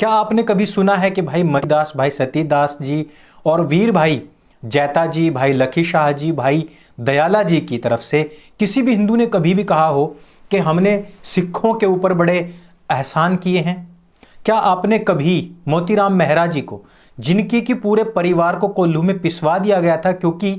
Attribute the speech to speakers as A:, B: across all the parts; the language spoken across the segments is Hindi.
A: क्या आपने कभी सुना है कि भाई मणिदास, भाई सतीदास जी और वीर भाई जैता जी, भाई लखी शाह जी, भाई दयाला जी की तरफ से किसी भी हिंदू ने कभी भी कहा हो कि हमने सिखों के ऊपर बड़े एहसान किए हैं? क्या आपने कभी मोतीराम मेहरा जी को, जिनकी कि पूरे परिवार को कोल्हू में पिसवा दिया गया था क्योंकि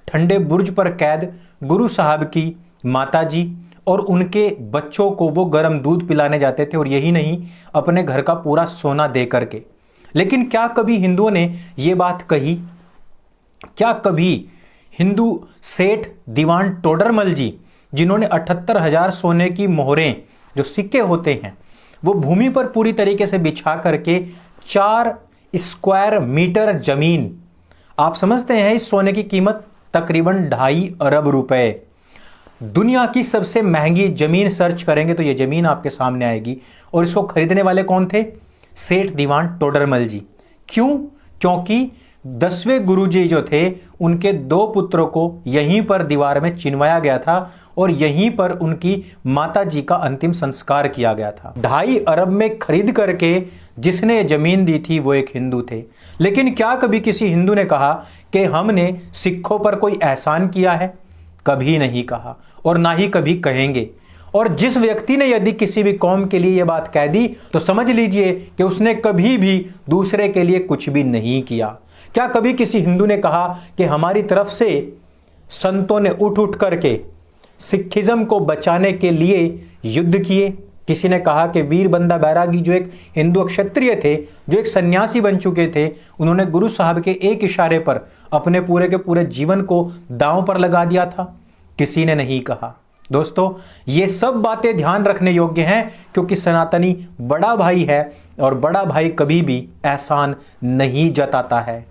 A: ठंडे बुर्ज पर कैद गुरु साहब की माता जी और उनके बच्चों को वो गर्म दूध पिलाने जाते थे, और यही नहीं अपने घर का पूरा सोना दे करके, लेकिन क्या कभी हिंदुओं ने ये बात कही? क्या कभी हिंदू सेठ दीवान टोडरमल जी, जिन्होंने 78,000 सोने की मोहरें, जो सिक्के होते हैं, वो भूमि पर पूरी तरीके से बिछा करके 4 स्क्वायर मीटर जमीन, आप समझते हैं इस सोने की कीमत तकरीबन 2.5 अरब रुपए। दुनिया की सबसे महंगी जमीन सर्च करेंगे तो यह जमीन आपके सामने आएगी, और इसको खरीदने वाले कौन थे? सेठ दीवान टोडरमल जी। क्यों? क्योंकि 10वें गुरुजी जो थे, उनके 2 पुत्रों को यहीं पर दीवार में चिनवाया गया था और यहीं पर उनकी माता जी का अंतिम संस्कार किया गया था। 2.5 अरब में खरीद करके जिसने जमीन दी थी वो एक हिंदू थे। लेकिन क्या कभी किसी हिंदू ने कहा कि हमने सिखों पर कोई एहसान किया है? कभी नहीं कहा और ना ही कभी कहेंगे। और जिस व्यक्ति ने यदि किसी भी कौम के लिए यह बात कह दी तो समझ लीजिए कि उसने कभी भी दूसरे के लिए कुछ भी नहीं किया। क्या कभी किसी हिंदू ने कहा कि हमारी तरफ से संतों ने उठ उठ करके सिखिज्म को बचाने के लिए युद्ध किए? किसी ने कहा कि वीर बंदा बैरागी, जो एक हिंदू क्षत्रिय थे, जो एक सन्यासी बन चुके थे, उन्होंने गुरु साहब के एक इशारे पर अपने पूरे के पूरे जीवन को दांव पर लगा दिया था? किसी ने नहीं कहा। दोस्तों, ये सब बातें ध्यान रखने योग्य हैं, क्योंकि सनातनी बड़ा भाई है और बड़ा भाई कभी भी एहसान नहीं जताता है।